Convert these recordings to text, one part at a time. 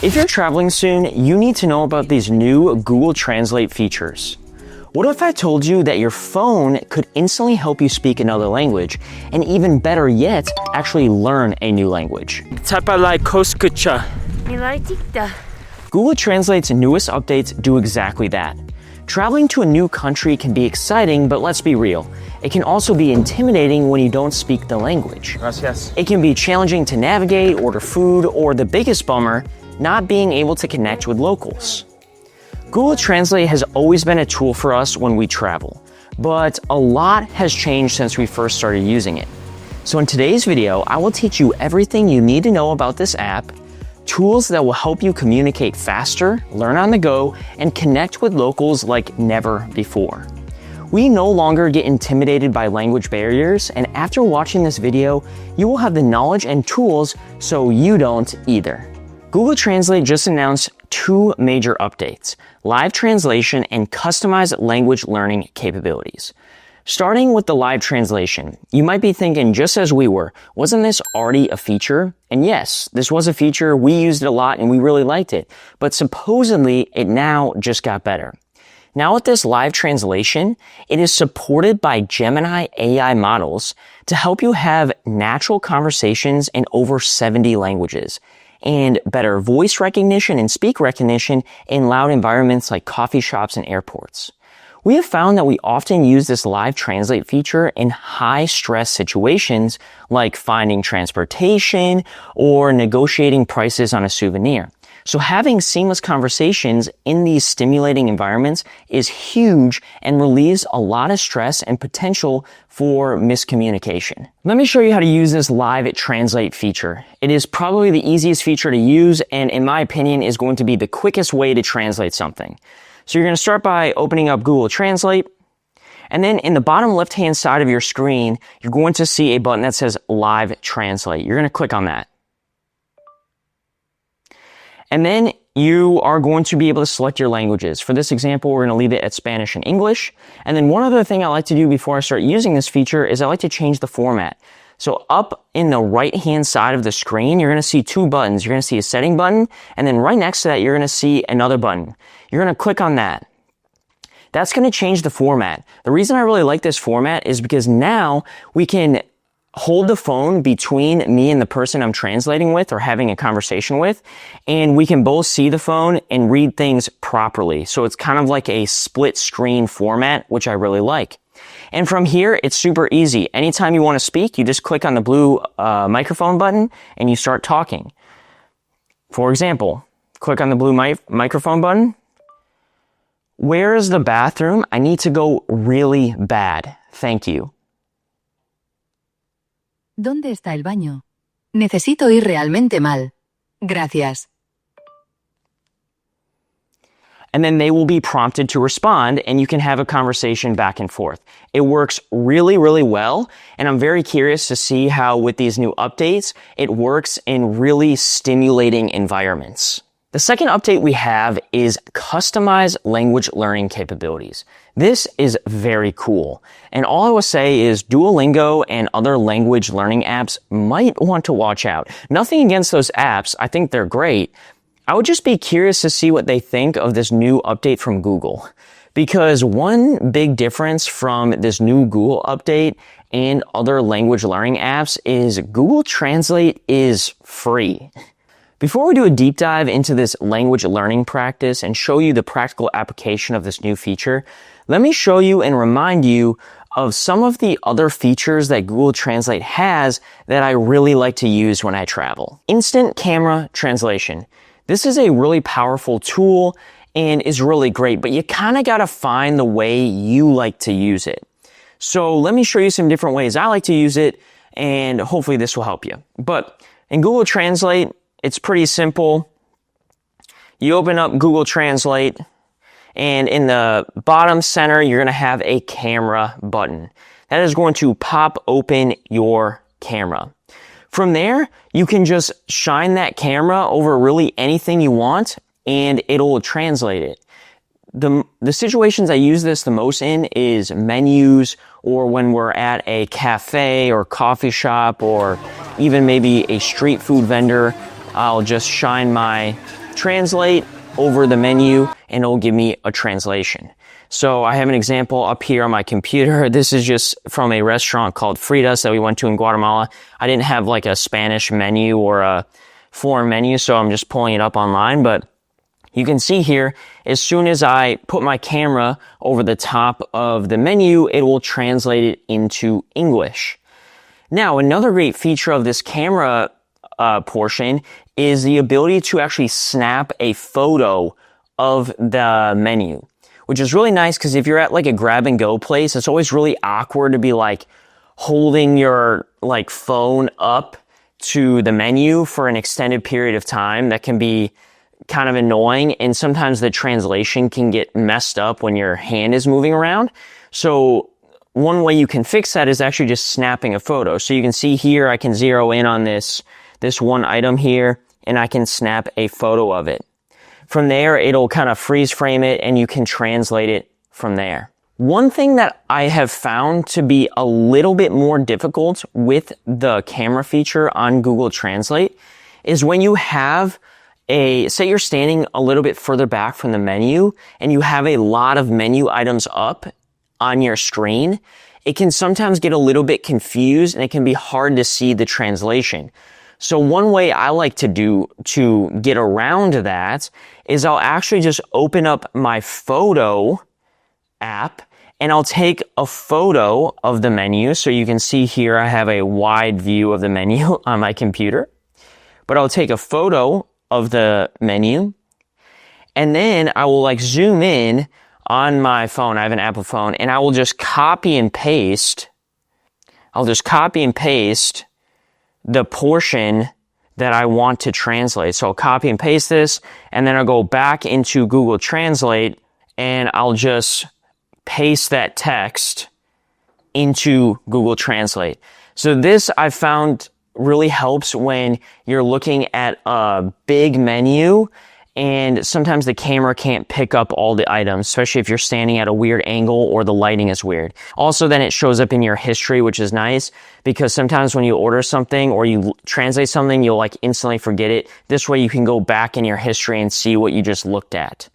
If you're traveling soon, you need to know about these new Google Translate features. What if I told you that your phone could instantly help you speak another language, and even better yet, actually learn a new language? Google Translate's newest updates do exactly that. Traveling to a new country can be exciting, but let's be real. It can also be intimidating when you don't speak the language. Gracias. It can be challenging to navigate, order food, or the biggest bummer, not being able to connect with locals. Google Translate has always been a tool for us when we travel, but a lot has changed since we first started using it. So in today's video, I will teach you everything you need to know about this app, tools that will help you communicate faster, learn on the go, and connect with locals like never before. We no longer get intimidated by language barriers, and after watching this video, you will have the knowledge and tools so you don't either. Google Translate just announced two major updates: live translation and customized language learning capabilities. Starting with the live translation, you might be thinking, just as we were, wasn't this already a feature? And yes, this was a feature, we used it a lot and we really liked it, but supposedly it now just got better. Now with this live translation, it is supported by Gemini AI models to help you have natural conversations in over 70 languages, and better voice recognition and speak recognition in loud environments like coffee shops and airports. We have found that we often use this live translate feature in high-stress situations like finding transportation or negotiating prices on a souvenir. So having seamless conversations in these stimulating environments is huge and relieves a lot of stress and potential for miscommunication. Let me show you how to use this live translate feature. It is probably the easiest feature to use, and in my opinion is going to be the quickest way to translate something. So you're going to start by opening up Google Translate, and then in the bottom left-hand side of your screen, you're going to see a button that says Live Translate. You're going to click on that. And then you are going to be able to select your languages. For this example, we're going to leave it at Spanish and English. And then one other thing I like to do before I start using this feature is I like to change the format. So up in the right-hand side of the screen, you're going to see two buttons. You're going to see a setting button, and then right next to that, you're going to see another button. You're going to click on that. That's going to change the format. The reason I really like this format is because now we can hold the phone between me and the person I'm translating with or having a conversation with, and we can both see the phone and read things properly. So it's kind of like a split screen format, which I really like. And from here, it's super easy. Anytime you want to speak, you just click on the blue microphone button and you start talking. For example, click on the blue microphone button. Where is the bathroom? I need to go really bad. Thank you. ¿Dónde está el baño? Necesito ir realmente mal. Gracias. And then they will be prompted to respond, and you can have a conversation back and forth. It works really, really well, and I'm very curious to see how with these new updates, it works in really stimulating environments. The second update we have is customized language learning capabilities. This is very cool. And all I will say is Duolingo and other language learning apps might want to watch out. Nothing against those apps. I think they're great. I would just be curious to see what they think of this new update from Google. Because one big difference from this new Google update and other language learning apps is Google Translate is free. Before we do a deep dive into this language learning practice and show you the practical application of this new feature, let me show you and remind you of some of the other features that Google Translate has that I really like to use when I travel. Instant camera translation. This is a really powerful tool and is really great, but you kind of got to find the way you like to use it. So let me show you some different ways I like to use it, and hopefully this will help you. But in Google Translate, it's pretty simple. You open up Google Translate, and in the bottom center, you're going to have a camera button. That is going to pop open your camera. From there, you can just shine that camera over really anything you want, and it'll translate it. The situations I use this the most in is menus, or when we're at a cafe or coffee shop, or even maybe a street food vendor. I'll just shine my translate over the menu, and it'll give me a translation. So I have an example up here on my computer. This is just from a restaurant called Frida's that we went to in Guatemala. I didn't have like a Spanish menu or a foreign menu, so I'm just pulling it up online. But you can see here, as soon as I put my camera over the top of the menu, it will translate it into English. Now, another great feature of this camera portion is the ability to actually snap a photo of the menu, which is really nice because if you're at like a grab and go place, it's always really awkward to be like holding your like phone up to the menu for an extended period of time. That can be kind of annoying, and sometimes the translation can get messed up when your hand is moving around. So one way you can fix that is actually just snapping a photo. So you can see here, I can zero in on this one item here, and I can snap a photo of it. From there, it'll kind of freeze frame it, and you can translate it from there. One thing that I have found to be a little bit more difficult with the camera feature on Google Translate is when you have say you're standing a little bit further back from the menu and you have a lot of menu items up on your screen, it can sometimes get a little bit confused and it can be hard to see the translation. So one way I like to do to get around that is I'll actually just open up my photo app and I'll take a photo of the menu. So you can see here I have a wide view of the menu on my computer. But I'll take a photo of the menu, and then I will like zoom in on my phone. I have an Apple phone, and I will just copy and paste. I'll just copy and paste the portion that I want to translate. So I'll copy and paste this, and then I'll go back into Google Translate, and I'll just paste that text into Google Translate. So this I found really helps when you're looking at a big menu and sometimes the camera can't pick up all the items, especially if you're standing at a weird angle or the lighting is weird. Also, then it shows up in your history, which is nice because sometimes when you order something or you translate something, you'll like instantly forget it. This way you can go back in your history and see what you just looked at.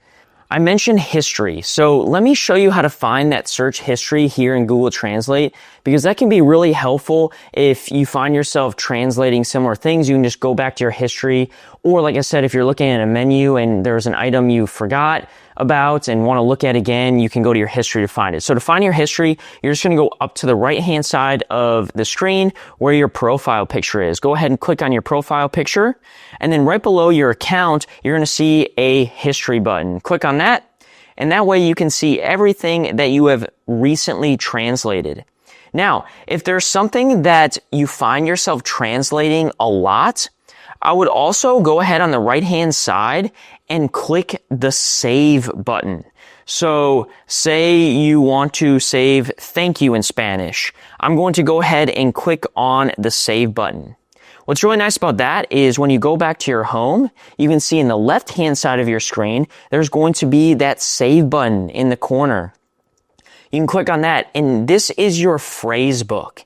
I mentioned history, so let me show you how to find that search history here in Google Translate, because that can be really helpful if you find yourself translating similar things. You can just go back to your history, or like I said, if you're looking at a menu and there's an item you forgot about and want to look at again, you can go to your history to find it. So to find your history, you're just going to go up to the right-hand side of the screen where your profile picture is. Go ahead and click on your profile picture, and then right below your account, you're going to see a history button. Click on that, and that way you can see everything that you have recently translated. Now, if there's something that you find yourself translating a lot, I would also go ahead on the right-hand side and click the save button. So say you want to save thank you in Spanish. I'm going to go ahead and click on the save button. What's really nice about that is when you go back to your home, you can see in the left-hand side of your screen, there's going to be that save button in the corner. You can click on that, and this is your Phrasebook.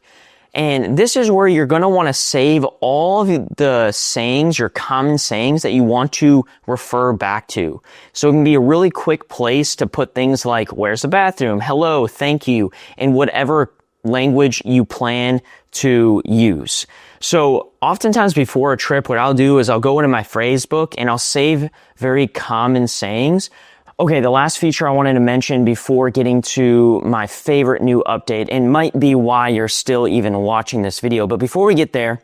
And this is where you're going to want to save all of the sayings, your common sayings that you want to refer back to. So it can be a really quick place to put things like, where's the bathroom? Hello, thank you, in whatever language you plan to use. So oftentimes before a trip, what I'll do is I'll go into my Phrasebook and I'll save very common sayings. Okay, the last feature I wanted to mention before getting to my favorite new update, and might be why you're still even watching this video, but before we get there,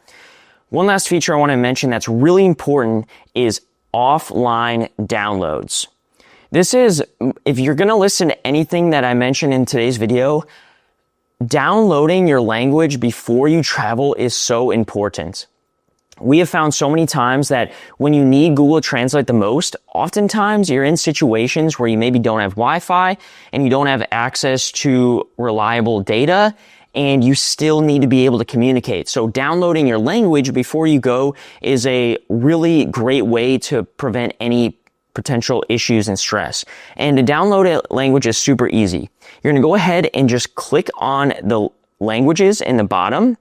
one last feature I want to mention that's really important is offline downloads. This is, if you're going to listen to anything that I mentioned in today's video, downloading your language before you travel is so important. We have found so many times that when you need Google Translate the most, oftentimes you're in situations where you maybe don't have Wi-Fi and you don't have access to reliable data, and you still need to be able to communicate. So downloading your language before you go is a really great way to prevent any potential issues and stress. And to download a language is super easy. You're going to go ahead and just click on the languages in the bottom,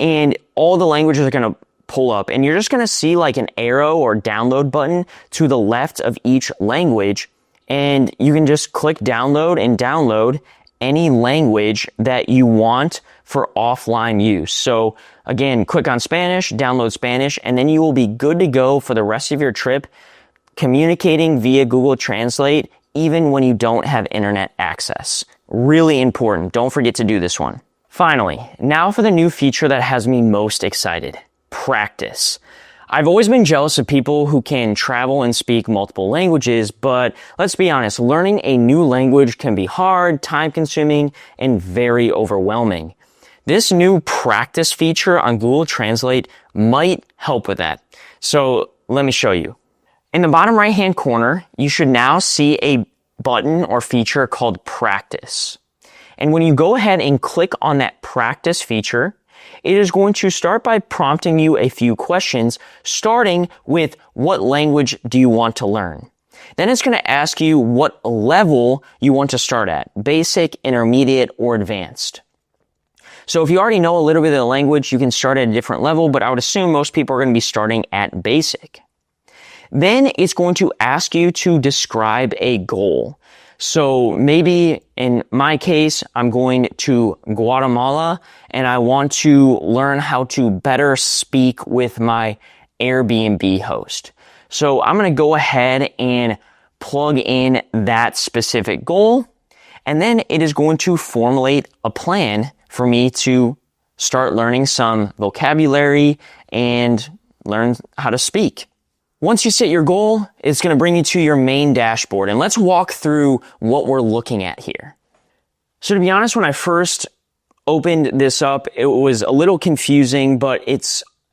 and all the languages are going to pull up, and you're just going to see like an arrow or download button to the left of each language, and you can just click download and download any language that you want for offline use. So again, click on Spanish, download Spanish, and then you will be good to go for the rest of your trip communicating via Google Translate even when you don't have internet access. Really important. Don't forget to do this one. Finally, now for the new feature that has me most excited. Practice. I've always been jealous of people who can travel and speak multiple languages, but let's be honest, learning a new language can be hard, time-consuming, and very overwhelming. This new practice feature on Google Translate might help with that. So let me show you. In the bottom right-hand corner, you should now see a button or feature called Practice. And when you go ahead and click on that Practice feature, it is going to start by prompting you a few questions, starting with what language do you want to learn? Then it's going to ask you what level you want to start at, basic, intermediate, or advanced. So if you already know a little bit of the language, you can start at a different level, but I would assume most people are going to be starting at basic. Then it's going to ask you to describe a goal. So maybe in my case, I'm going to Guatemala and I want to learn how to better speak with my Airbnb host. So I'm going to go ahead and plug in that specific goal, and then it is going to formulate a plan for me to start learning some vocabulary and learn how to speak. Once you set your goal, it's going to bring you to your main dashboard. And let's walk through what we're looking at here. So to be honest, when I first opened this up, it was a little confusing, but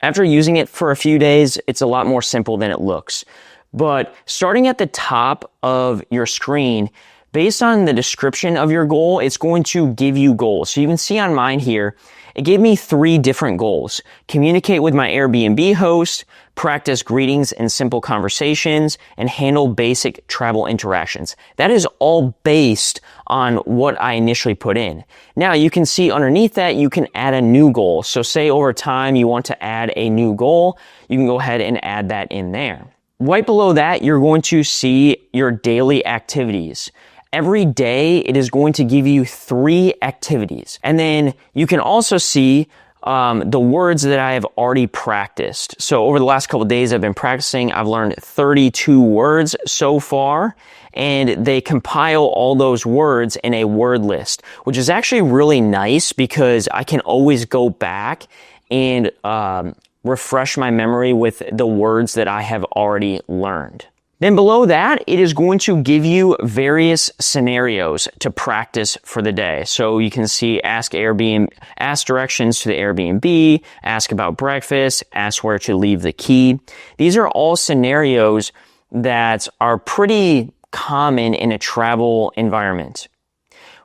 after using it for a few days, it's a lot more simple than it looks. But starting at the top of your screen, based on the description of your goal, it's going to give you goals. So you can see on mine here, it gave me 3 different goals. Communicate with my Airbnb host, practice greetings and simple conversations, and handle basic travel interactions. That is all based on what I initially put in. Now you can see underneath that you can add a new goal. So say over time you want to add a new goal, you can go ahead and add that in there. Right below that, you're going to see your daily activities. Every day, it is going to give you 3 activities. And then you can also see the words that I have already practiced. So over the last couple of days I've been practicing, I've learned 32 words so far, and they compile all those words in a word list, which is actually really nice because I can always go back and refresh my memory with the words that I have already learned. Then below that, it is going to give you various scenarios to practice for the day. So you can see ask directions to the Airbnb, ask about breakfast, ask where to leave the key. These are all scenarios that are pretty common in a travel environment.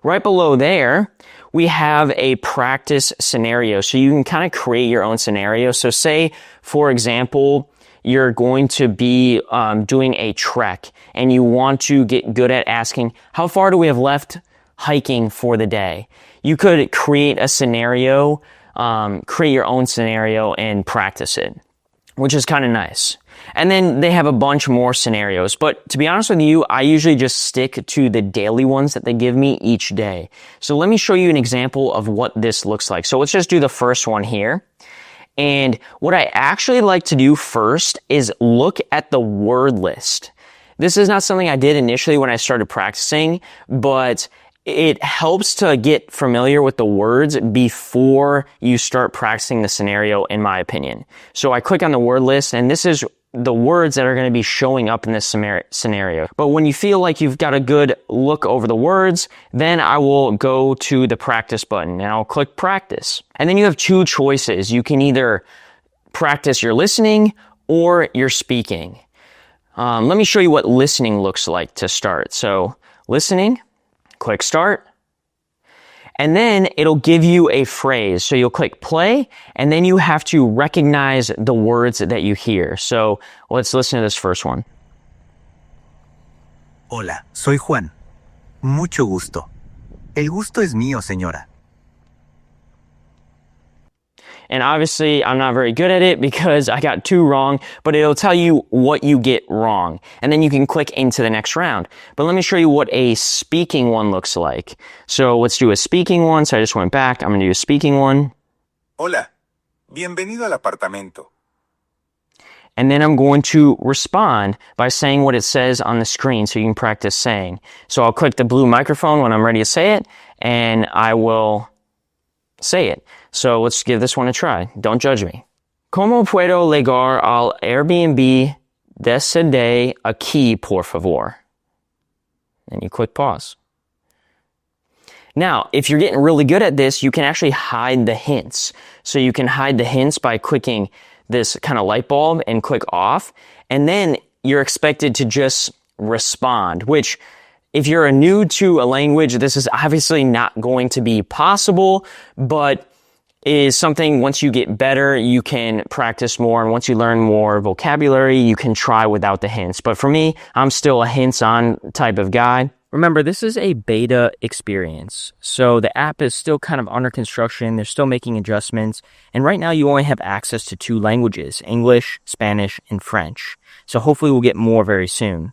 Right below there, we have a practice scenario. So you can kind of create your own scenario. So say, for example, you're going to be doing a trek and you want to get good at asking, how far do we have left hiking for the day? You could create a scenario, create your own scenario and practice it, which is kind of nice. And then they have a bunch more scenarios. But to be honest with you, I usually just stick to the daily ones that they give me each day. So let me show you an example of what this looks like. So let's just do the first one here. And what I actually like to do first is look at the word list. This is not something I did initially when I started practicing, but it helps to get familiar with the words before you start practicing the scenario, in my opinion. So I click on the word list, and this is the words that are going to be showing up in this scenario. But when you feel like you've got a good look over the words, then I will go to the practice button and I'll click practice. And then you have 2 choices. You can either practice your listening or your speaking. Let me show you what listening looks like to start. So listening, click start. And then it'll give you a phrase. So you'll click play, and then you have to recognize the words that you hear. So let's listen to this first one. Hola, soy Juan. Mucho gusto. El gusto es mío, señora. And obviously I'm not very good at it because I got 2 wrong, but it'll tell you what you get wrong. And then you can click into the next round. But let me show you what a speaking one looks like. So let's do a speaking one. So I just went back. I'm going to do a speaking one. Hola, bienvenido al apartamento. And then I'm going to respond by saying what it says on the screen so you can practice saying. So I'll click the blue microphone when I'm ready to say it, and I will say it. So let's give this one a try. Don't judge me. ¿Cómo puedo llegar al Airbnb desde aquí, por favor? And you click pause. Now, if you're getting really good at this, you can actually hide the hints. So you can hide the hints by clicking this kind of light bulb and click off. And then you're expected to just respond, which if you're new to a language, this is obviously not going to be possible, but is something once you get better, you can practice more. And once you learn more vocabulary, you can try without the hints. But for me, I'm still a hints on type of guy. Remember, this is a beta experience, so the app is still kind of under construction. They're still making adjustments, and right now you only have access to 2 languages, English, Spanish, and French. So hopefully we'll get more very soon.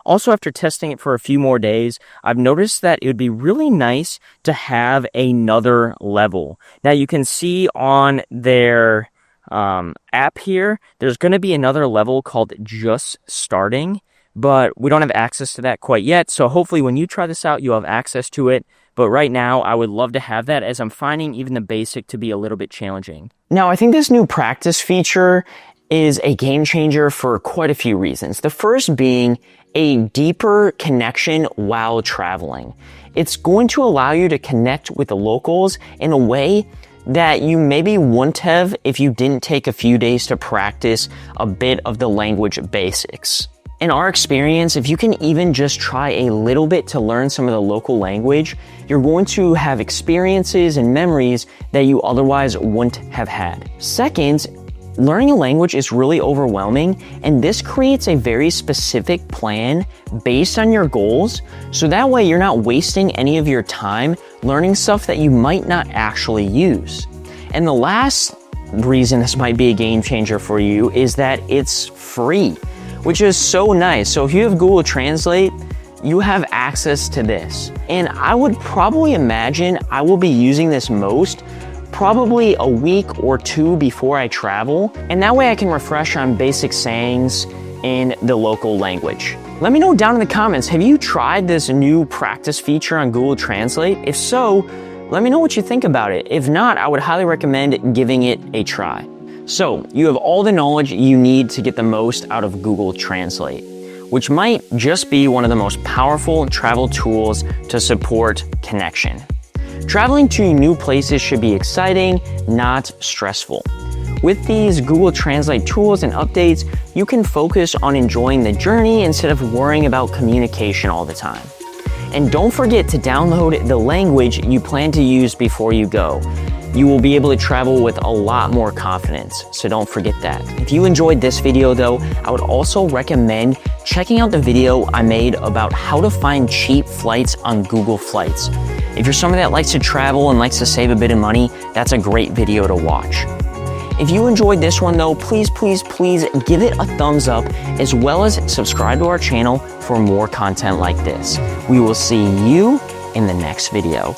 Also, after testing it for a few more days, I've noticed that it would be really nice to have another level. Now you can see on their app here, there's going to be another level called Just Starting, but we don't have access to that quite yet. So hopefully when you try this out, you'll have access to it. But right now, I would love to have that as I'm finding even the basic to be a little bit challenging. Now, I think this new practice feature is a game changer for quite a few reasons. The first being a deeper connection while traveling. It's going to allow you to connect with the locals in a way that you maybe wouldn't have if you didn't take a few days to practice a bit of the language basics. In our experience, if you can even just try a little bit to learn some of the local language, you're going to have experiences and memories that you otherwise wouldn't have had. Second, learning a language is really overwhelming, and this creates a very specific plan based on your goals, so that way you're not wasting any of your time learning stuff that you might not actually use. And the last reason this might be a game changer for you is that it's free, which is so nice. So if you have Google Translate, you have access to this. And I would probably imagine I will be using this most probably a week or 2 before I travel, and that way I can refresh on basic sayings in the local language. Let me know down in the comments, have you tried this new practice feature on Google Translate? If so, let me know what you think about it. If not, I would highly recommend giving it a try. So, you have all the knowledge you need to get the most out of Google Translate, which might just be one of the most powerful travel tools to support connection. Traveling to new places should be exciting, not stressful. With these Google Translate tools and updates, you can focus on enjoying the journey instead of worrying about communication all the time. And don't forget to download the language you plan to use before you go. You will be able to travel with a lot more confidence, so don't forget that. If you enjoyed this video though, I would also recommend checking out the video I made about how to find cheap flights on Google Flights. If you're someone that likes to travel and likes to save a bit of money, that's a great video to watch. If you enjoyed this one though, please give it a thumbs up, as well as subscribe to our channel for more content like this. We will see you in the next video.